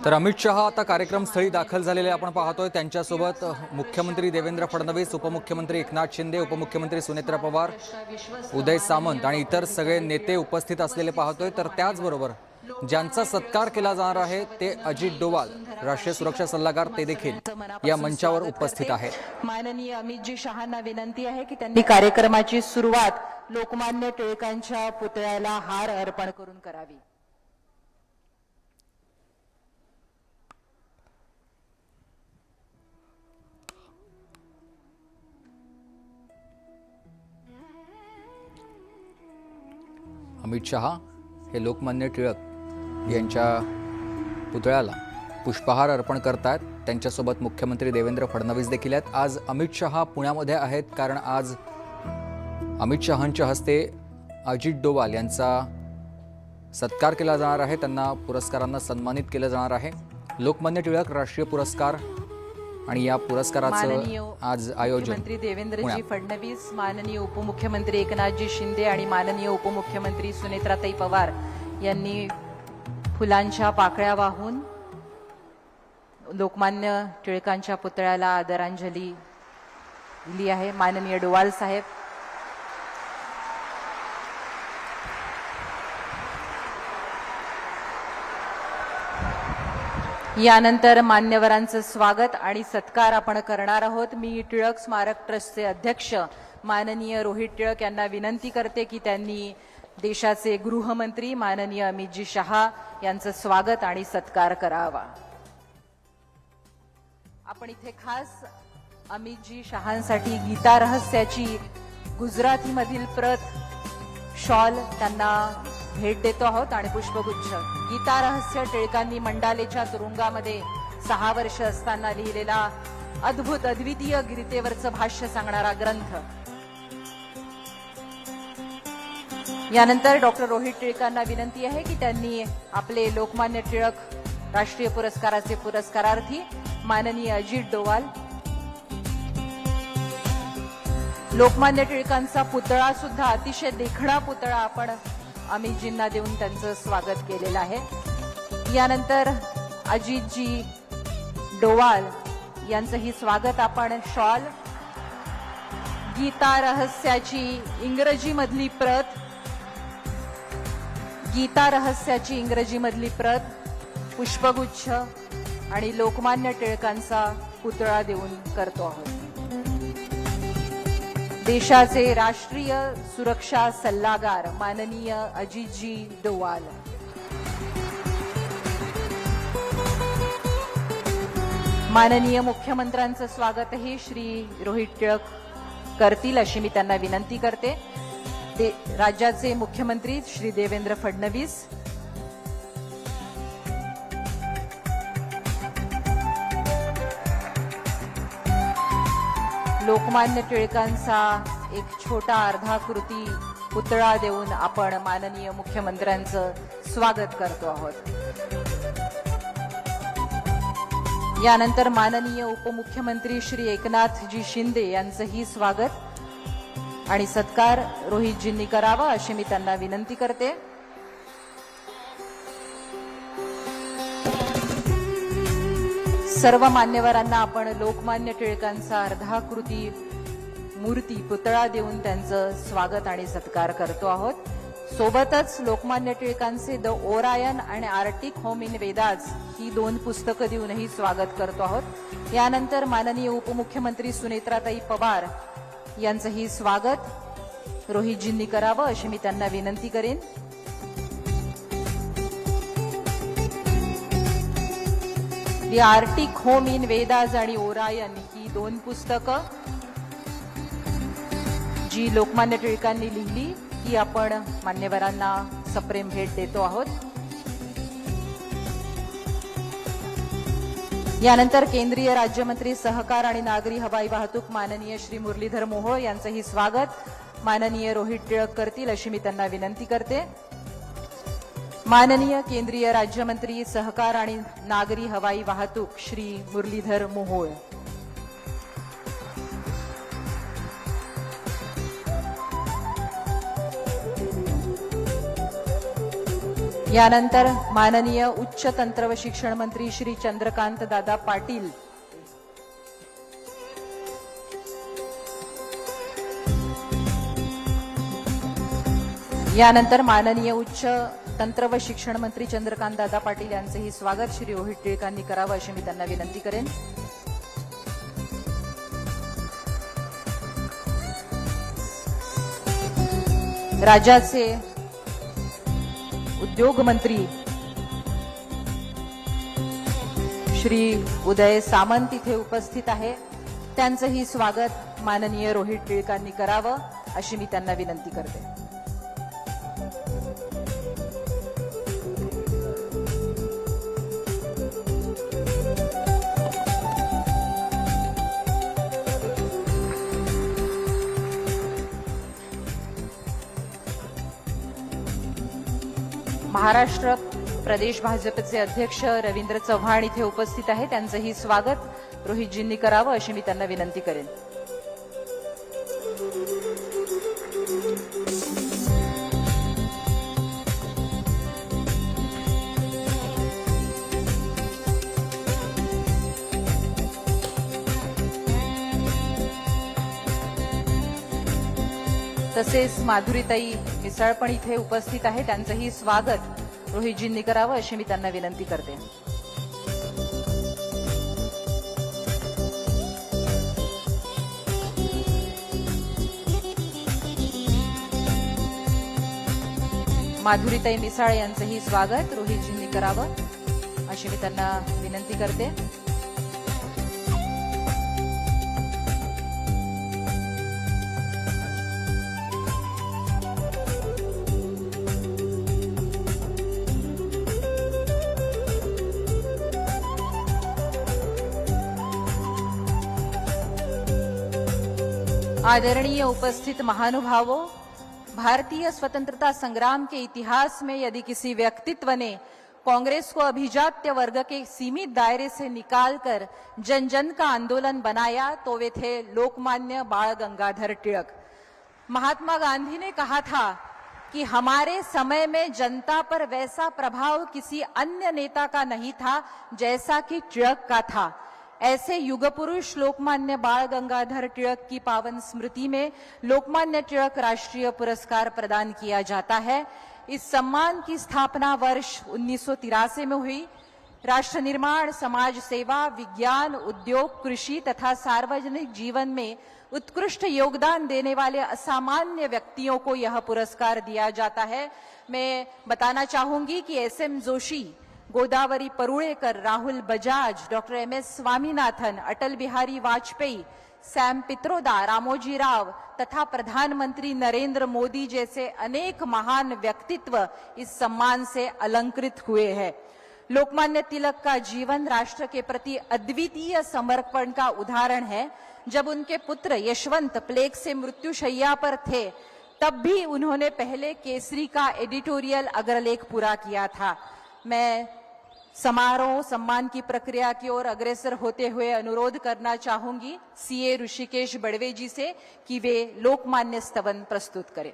तर अमित शहा आता कार्यक्रमस्थळी दाखल झालेले आपण पाहतोय। त्यांच्यासोबत मुख्यमंत्री देवेंद्र फडणवीस, उपमुख्यमंत्री एकनाथ शिंदे, उपमुख्यमंत्री सुनेत्रा पवार, उदय सामंत आणि इतर सगळे नेते उपस्थित असलेले पाहतोय। तर त्याचबरोबर ज्यांचा सत्कार केला जाणार आहे ते अजित डोवाल, राष्ट्रीय सुरक्षा सल्लागार, ते देखील या मंचावर उपस्थित आहेत। माननीय अमितजी शहांना विनंती आहे की त्यांनी कार्यक्रमाची सुरुवात लोकमान्य टिळकांच्या पुतळ्याला हार अर्पण करून करावी। अमित शहा हे लोकमान्य टिळक यांच्या पुतळ्याला पुष्पहार अर्पण करतात। त्यांच्यासोबत मुख्यमंत्री देवेंद्र फडणवीस देखील आहेत। आज अमित शहा पुण्यामध्ये आहेत कारण आज अमित शहांच्या हस्ते अजित डोवाल यांचा सत्कार केला जाणार आहे। त्यांना पुरस्कारांना सन्मानित केलं जाणार आहे। लोकमान्य टिळक राष्ट्रीय पुरस्कार आणि या पुरस्काराचं आज आयोजन मुख्यमंत्री देवेंद्रजी फडणवीस, माननीय उपमुख्यमंत्री एकनाथजी शिंदे आणि माननीय उपमुख्यमंत्री सुनेत्राताई पवार यांनी फुलांच्या पाकळ्या वाहून लोकमान्य टिळकांच्या पुतळ्याला आदरांजली दिली आहे। माननीय डोवाल साहेब, यानंतर मान्यवरांचं स्वागत आणि सत्कार आपण करणार आहोत। मी टिळक स्मारक ट्रस्टचे अध्यक्ष माननीय रोहित टिळक यांना विनंती करते की त्यांनी देशाचे गृहमंत्री माननीय अमितजी शहा यांचं स्वागत आणि सत्कार करावा। आपण इथे खास अमितजी शहांसाठी गीता रहस्याची गुजरातीमधील प्रत शॉल त्यांना भेट देतो आहोत आणि पुष्पगुच्छ। गीता रहस्य टिळकांनी मंडालेच्या तुरुंगामध्ये 6 वर्ष असताना लिहिलेला अद्भुत अद्वितीय गीतेवरचं भाष्य सांगणारा ग्रंथ। यानंतर डॉक्टर रोहित टिळकांना विनंती आहे की त्यांनी आपले लोकमान्य टिळक राष्ट्रीय पुरस्काराचे पुरस्कारार्थी माननीय अजित डोवाल, लोकमान्य टिळकांचा पुतळा सुद्धा अतिशय देखणा पुतळा आपण अमितजींना देऊन त्यांचं स्वागत केलेलं आहे। यानंतर अजितजी डोवाल यांचंही स्वागत आपण शॉल, गीता रहस्याची इंग्रजीमधली प्रत, गीता रहस्याची इंग्रजीमधली प्रत, पुष्पगुच्छ आणि लोकमान्य टिळकांचा पुतळा देऊन करतो आहोत। देशाचे राष्ट्रीय सुरक्षा सल्लागार माननीय अजितजी डोवाल, माननीय मुख्यमंत्र्यांचं स्वागतही श्री रोहित टिळक करतील अशी मी त्यांना विनंती करते। राज्याचे मुख्यमंत्री श्री देवेंद्र फडणवीस, लोकमान्य टिळकांचा एक छोटा अर्धाकृती पुतळा देऊन आपण माननीय मुख्यमंत्र्यांचं स्वागत करतो आहोत। यानंतर माननीय उपमुख्यमंत्री श्री एकनाथजी शिंदे यांचंही स्वागत आणि सत्कार रोहितजींनी करावा अशी मी त्यांना विनंती करते। सर्व मान्यवरांना आपण लोकमान्य टिळकांचा अर्धाकृती मूर्ती पुतळा देऊन त्यांचं स्वागत आणि सत्कार करतो आहोत। सोबतच लोकमान्य टिळकांचे द ओरायन आणि आर्टिक होम इन वेदाज ही 2 पुस्तकं देऊनही स्वागत करतो आहोत। यानंतर माननीय उपमुख्यमंत्री सुनेत्राताई पवार यांचंही स्वागत रोहितजींनी करावं अशी मी त्यांना विनंती करेन। The Arctic home in Vedas आणि ओरायन ही 2 पुस्तकं जी लोकमान्य टिळकांनी लिहिली ती आपण मान्यवरांना सप्रेम भेट देतो आहोत। यानंतर केंद्रीय राज्यमंत्री सहकार आणि नागरी हवाई वाहतूक माननीय श्री मुरलीधर मोहोळ यांचंही स्वागत माननीय रोहित टिळक करतील अशी मी त्यांना विनंती करते। माननीय केंद्रीय राज्यमंत्री सहकार आणि नागरी हवाई वाहतूक श्री मुरलीधर मोहोळ, यानंतर माननीय उच्च तंत्र व शिक्षण मंत्री श्री चंद्रकांत दादा पाटील यानंतर माननीय उच्च तंत्र व शिक्षण मंत्री चंद्रकांत दादा पाटील यांचेही स्वागत श्री रोहित टिळकांनी करावं अशी मी त्यांना विनंती करेन. राज्याचे उद्योग मंत्री श्री उदय सामंत इथे उपस्थित आहे. त्यांचंही स्वागत माननीय रोहित टिळकांनी करावं अशी मी त्यांना विनंती करते. महाराष्ट्र प्रदेश भाजपचे अध्यक्ष रवींद्र चव्हाण इथे उपस्थित आहे. त्यांचंही स्वागत रोहितजींनी करावं अशी मी त्यांना विनंती करेन. तसेच माधुरीताई मिसाळ पण इथे उपस्थित आहे. त्यांचंही स्वागत रोहितजींनी करावं अशी मी त्यांना विनंती करते. माधुरीताई मिसाळ यांचंही स्वागत रोहितजींनी करावं अशी मी त्यांना विनंती करते. आदरणीय उपस्थित महानुभावों, भारतीय स्वतंत्रता संग्राम के इतिहास में यदि किसी व्यक्तित्व ने कांग्रेस को अभिजात्य वर्ग के सीमित दायरे से निकालकर जन जन का आंदोलन बनाया तो वे थे लोकमान्य बाळ गंगाधर टिळक. महात्मा गांधी ने कहा था कि हमारे समय में जनता पर वैसा प्रभाव किसी अन्य नेता का नहीं था जैसा कि टिळक का था. ऐसे युग पुरुष लोकमान्य बाळ गंगाधर टिळक की पावन स्मृति में लोकमान्य टिळक राष्ट्रीय पुरस्कार प्रदान किया जाता है. इस सम्मान की स्थापना वर्ष 1983 में हुई. राष्ट्र निर्माण, समाज सेवा, विज्ञान, उद्योग, कृषि तथा सार्वजनिक जीवन में उत्कृष्ट योगदान देने वाले असामान्य व्यक्तियों को यह पुरस्कार दिया जाता है. मैं बताना चाहूंगी कि एसएम जोशी, गोदावरी परुळेकर, राहुल बजाज, डॉक्टर एम.एस. स्वामीनाथन, अटल बिहारी वाजपेयी, सैम पित्रोदा, रामोजी राव तथा प्रधानमंत्री नरेंद्र मोदी जैसे अनेक महान व्यक्तित्व इस सम्मान से अलंकृत हुए हैं. लोकमान्य तिलक का जीवन राष्ट्र के प्रति अद्वितीय समर्पण का उदाहरण है. जब उनके पुत्र यशवंत प्लेग से मृत्युशैया पर थे तब भी उन्होंने पहले केसरी का एडिटोरियल अग्रलेख पूरा किया था. मैं समारोह सम्मान की प्रक्रिया की ओर अग्रसर होते हुए अनुरोध करना चाहूंगी सीए ऋषिकेश बड़वे जी से कि वे लोकमान्य स्तवन प्रस्तुत करें.